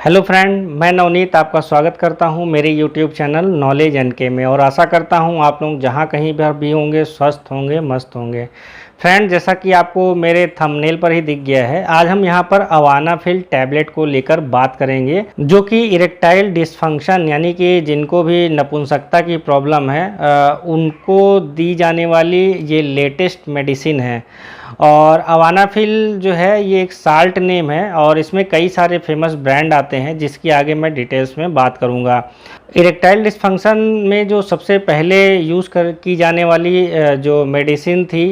Hello friend, मैं नवनीत आपका स्वागत करता हूं मेरे यूट्यूब चैनल नॉलेज एनके में। और आशा करता हूं आप लोग जहां कहीं पर भी होंगे स्वस्थ होंगे, मस्त होंगे। फ्रेंड, जैसा कि आपको मेरे थंबनेल पर ही दिख गया है, आज हम यहां पर अवानाफिल टैबलेट को लेकर बात करेंगे, जो कि इरेक्टाइल डिसफंक्शन यानी कि जिनको भी नपुंसकता की प्रॉब्लम है उनको दी जाने वाली ये लेटेस्ट मेडिसिन है। और अवानाफिल जो है ये एक साल्ट नेम है और इसमें कई सारे फेमस ब्रांड आते हैं, जिसकी आगे मैं डिटेल्स में बात करूंगा। इरेक्टाइल डिस्फंक्शन में जो सबसे पहले यूज़ की जाने वाली जो मेडिसिन थी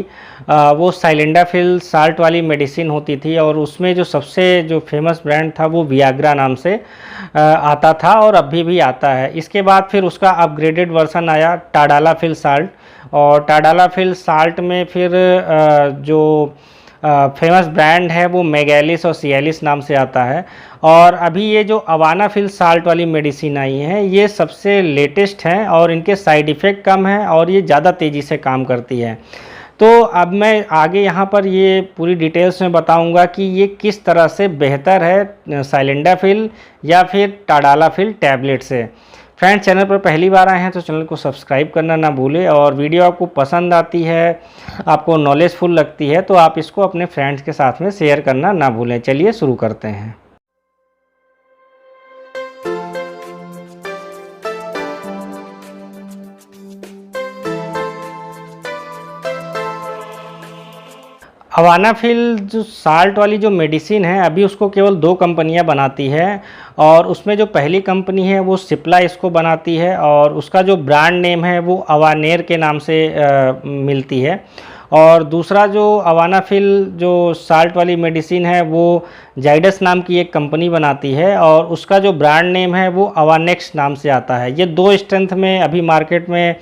वो साइलेंडाफिल साल्ट वाली मेडिसिन होती थी, और उसमें जो सबसे जो फेमस ब्रांड था वो वियाग्रा नाम से आता था और अभी भी आता है। इसके बाद फिर उसका अपग्रेडेड वर्जन आया टाडालाफिल साल्ट, और टाडालाफिल साल्ट में फिर जो फेमस ब्रांड है वो मेगैलिस और सियालिस नाम से आता है। और अभी ये जो अवानाफिल साल्ट वाली मेडिसिन आई है ये सबसे लेटेस्ट हैं और इनके साइड इफ़ेक्ट कम हैं और ये ज़्यादा तेज़ी से काम करती है। तो अब मैं आगे यहाँ पर ये पूरी डिटेल्स में बताऊंगा कि ये किस तरह से बेहतर है साइलेंडाफिल या फिर टाडालाफिल टैबलेट से। फ्रेंड्स, चैनल पर पहली बार आए हैं तो चैनल को सब्सक्राइब करना ना भूलें, और वीडियो आपको पसंद आती है, आपको नॉलेजफुल लगती है तो आप इसको अपने फ्रेंड्स के साथ में शेयर करना ना भूलें। चलिए शुरू करते हैं। अवानाफिल जो साल्ट वाली जो मेडिसिन है अभी उसको केवल 2 कंपनियां बनाती है, और उसमें जो पहली कंपनी है वो सिप्ला इसको बनाती है और उसका जो ब्रांड नेम है वो अवानेर के नाम से मिलती है। और दूसरा जो अवानाफिल जो साल्ट वाली मेडिसिन है वो जाइडस नाम की एक कंपनी बनाती है और उसका जो ब्रांड नेम है वो अवानेक्स नाम से आता है। ये 2 स्ट्रेंथ में अभी मार्केट में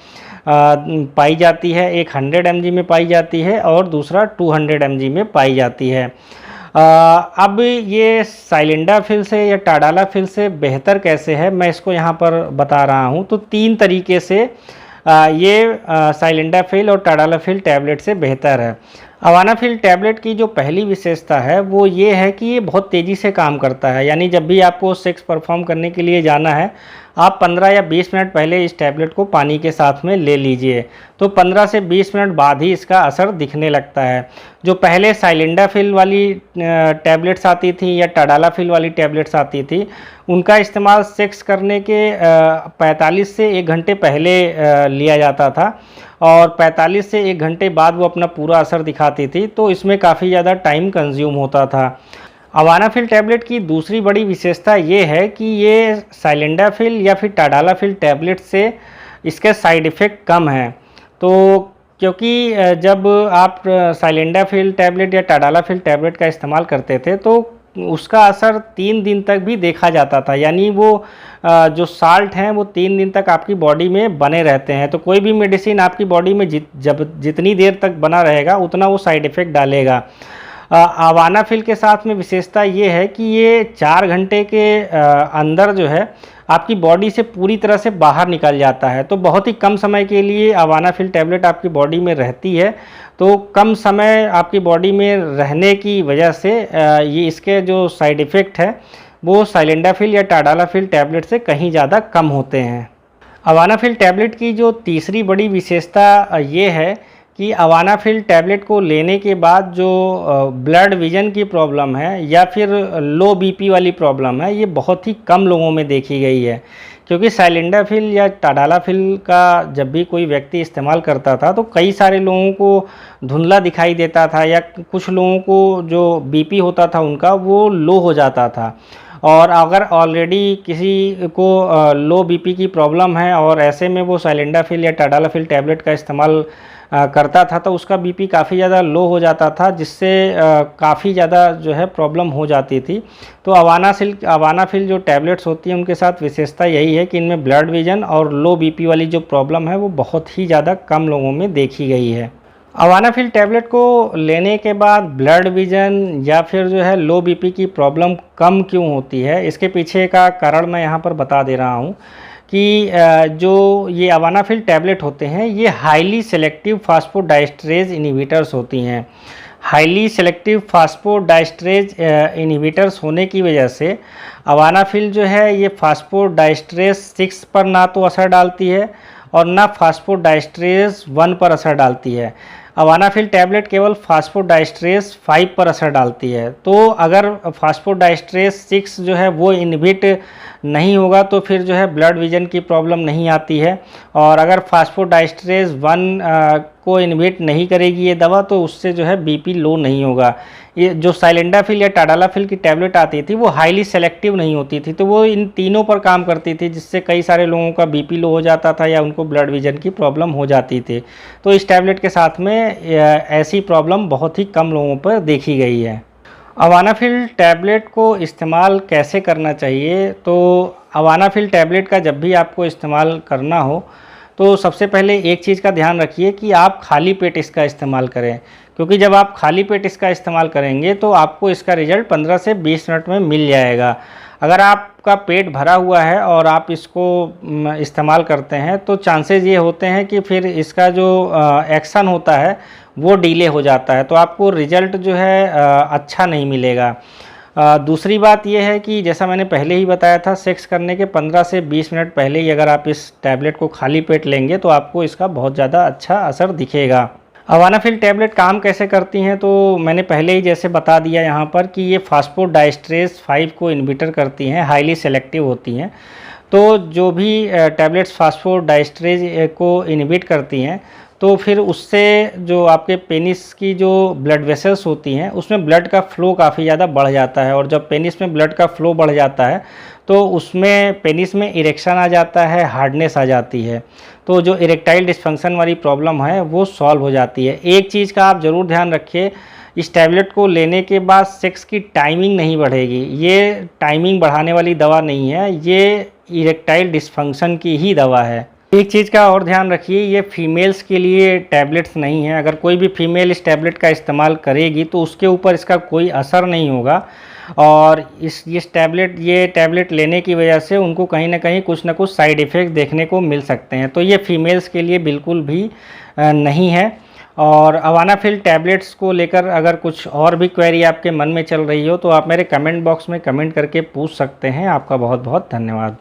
पाई जाती है। एक 100 mg में पाई जाती है और दूसरा 200 mg में पाई जाती है। अब ये साइलेंडाफिल से या टाडालाफिल से बेहतर कैसे है मैं इसको यहाँ पर बता रहा हूँ। तो 3 तरीके से ये साइलेंडाफिल और टाडालाफिल टैबलेट से बेहतर है। अवानाफिल टैबलेट की जो पहली विशेषता है वो ये है कि ये बहुत तेज़ी से काम करता है, यानी जब भी आपको सेक्स परफॉर्म करने के लिए जाना है आप 15 या 20 मिनट पहले इस टैबलेट को पानी के साथ में ले लीजिए, तो 15 से 20 मिनट बाद ही इसका असर दिखने लगता है। जो पहले साइलेंडाफिल वाली टैबलेट्स आती थी या टाडालाफिल वाली टैबलेट्स आती थी, उनका इस्तेमाल सेक्स करने के 45 से 1 घंटे पहले लिया जाता था और 45 से 1 घंटे बाद वो अपना पूरा असर दिखाती थी, तो इसमें काफ़ी ज़्यादा टाइम कंज्यूम होता था। अवानाफिल टैबलेट की दूसरी बड़ी विशेषता ये है कि ये साइलेंडाफिल या फिर टाडालाफिल टैबलेट से इसके साइड इफ़ेक्ट कम हैं। तो क्योंकि जब आप साइलेंडाफिल टैबलेट या टाडालाफिल टैबलेट का इस्तेमाल करते थे तो उसका असर 3 दिन तक भी देखा जाता था, यानी वो जो साल्ट हैं वो 3 दिन तक आपकी बॉडी में बने रहते हैं। तो कोई भी मेडिसिन आपकी बॉडी में जितनी देर तक बना रहेगा उतना वो साइड इफ़ेक्ट डालेगा। अवानाफिल के साथ में विशेषता ये है कि ये 4 घंटे के अंदर जो है आपकी बॉडी से पूरी तरह से बाहर निकल जाता है। तो बहुत ही कम समय के लिए अवानाफिल टैबलेट आपकी बॉडी में रहती है, तो कम समय आपकी बॉडी में रहने की वजह से ये इसके जो साइड इफ़ेक्ट है वो साइलेंडाफिल या टाडालाफिल टैबलेट से कहीं ज़्यादा कम होते हैं। अवानाफिल टैबलेट की जो तीसरी बड़ी विशेषता ये है कि अवानाफिल टैबलेट को लेने के बाद जो ब्लड विजन की प्रॉब्लम है या फिर लो बीपी वाली प्रॉब्लम है ये बहुत ही कम लोगों में देखी गई है। क्योंकि साइलेंडाफिल या टाडालाफिल का जब भी कोई व्यक्ति इस्तेमाल करता था तो कई सारे लोगों को धुंधला दिखाई देता था, या कुछ लोगों को जो बीपी होता था उनका वो लो हो जाता था। और अगर ऑलरेडी किसी को लो बीपी की प्रॉब्लम है और ऐसे में वो साइलेंडाफिल या टाडालाफिल टैबलेट का इस्तेमाल करता था तो उसका बीपी काफ़ी ज़्यादा लो हो जाता था, जिससे काफ़ी ज़्यादा जो है प्रॉब्लम हो जाती थी। तो अवानाफिल जो टैबलेट्स होती हैं उनके साथ विशेषता यही है कि इनमें ब्लड विजन और लो बीपी वाली जो प्रॉब्लम है वो बहुत ही ज़्यादा कम लोगों में देखी गई है। अवानाफिल टैबलेट को लेने के बाद ब्लड विजन या फिर जो है लो बीपी की प्रॉब्लम कम क्यों होती है, इसके पीछे का कारण मैं यहाँ पर बता दे रहा हूँ कि जो ये अवानाफिल टैबलेट होते हैं ये हाईली सेलेक्टिव फास्फोडाइस्टरेज इनहिबिटर्स होती हैं। हाईली सेलेक्टिव फास्फोडाइस्ट्रेज इनहिबिटर्स होने की वजह से अवानाफिल जो है ये फास्फोडाइस्ट्रेज 6 पर ना तो असर डालती है और ना फास्फोडाइस्ट्रेज 1 पर असर डालती है। अवानाफिल टैबलेट केवल फास्फोडाइस्ट्रेज 5 पर असर डालती है। तो अगर फास्फोडाइस्ट्रेज 6 जो है वो इनहिबिट नहीं होगा तो फिर जो है ब्लड विजन की प्रॉब्लम नहीं आती है। और अगर फास्फोडाइस्ट्रेज 1 को इनहिबिट नहीं करेगी ये दवा तो उससे जो है बीपी लो नहीं होगा। ये जो साइलेंडाफिल या टाडालाफिल की टैबलेट आती थी वो हाईली सेलेक्टिव नहीं होती थी, तो वो इन तीनों पर काम करती थी, जिससे कई सारे लोगों का बीपी लो हो जाता था या उनको ब्लड विजन की प्रॉब्लम हो जाती थी। तो इस टैबलेट के साथ में ऐसी प्रॉब्लम बहुत ही कम लोगों पर देखी गई है। अवानाफिल टैबलेट को इस्तेमाल कैसे करना चाहिए? तो अवानाफिल टैबलेट का जब भी आपको इस्तेमाल करना हो तो सबसे पहले एक चीज़ का ध्यान रखिए कि आप खाली पेट इसका इस्तेमाल करें, क्योंकि जब आप खाली पेट इसका इस्तेमाल करेंगे तो आपको इसका रिज़ल्ट 15 से 20 मिनट में मिल जाएगा। अगर आपका पेट भरा हुआ है और आप इसको इस्तेमाल करते हैं तो चांसेस ये होते हैं कि फिर इसका जो एक्शन होता है वो डिले हो जाता है, तो आपको रिज़ल्ट जो है अच्छा नहीं मिलेगा। दूसरी बात यह है कि जैसा मैंने पहले ही बताया था, सेक्स करने के 15 से 20 मिनट पहले ही अगर आप इस टैबलेट को खाली पेट लेंगे तो आपको इसका बहुत ज़्यादा अच्छा असर दिखेगा। अवानाफिल टैबलेट काम कैसे करती हैं तो मैंने पहले ही जैसे बता दिया यहाँ पर कि ये फास्फोडाइस्ट्रेज 5 को इनहिबिटर करती हैं, हाईली सेलेक्टिव होती हैं। तो जो भी टैबलेट्स फास्फोडाइस्ट्रेज को इनहिबिट करती हैं तो फिर उससे जो आपके पेनिस की जो ब्लड वेसल्स होती हैं उसमें ब्लड का फ़्लो काफ़ी ज़्यादा बढ़ जाता है, और जब पेनिस में ब्लड का फ़्लो बढ़ जाता है तो उसमें पेनिस में इरेक्शन आ जाता है, हार्डनेस आ जाती है। तो जो इरेक्टाइल डिस्फंक्शन वाली प्रॉब्लम है वो सॉल्व हो जाती है। एक चीज़ का आप ज़रूर ध्यान रखिए, इस टैबलेट को लेने के बाद सेक्स की टाइमिंग नहीं बढ़ेगी। ये टाइमिंग बढ़ाने वाली दवा नहीं है, ये इरेक्टाइल डिस्फंक्शन की ही दवा है। एक चीज़ का और ध्यान रखिए, ये फीमेल्स के लिए टैबलेट्स नहीं है। अगर कोई भी फीमेल इस टैबलेट का इस्तेमाल करेगी तो उसके ऊपर इसका कोई असर नहीं होगा, और ये टैबलेट लेने की वजह से उनको कहीं ना कहीं कुछ ना कुछ साइड इफ़ेक्ट देखने को मिल सकते हैं। तो ये फीमेल्स के लिए बिल्कुल भी नहीं है। और अवानाफिल टैबलेट्स को लेकर अगर कुछ और भी क्वेरी आपके मन में चल रही हो तो आप मेरे कमेंट बॉक्स में कमेंट करके पूछ सकते हैं। आपका बहुत बहुत धन्यवाद।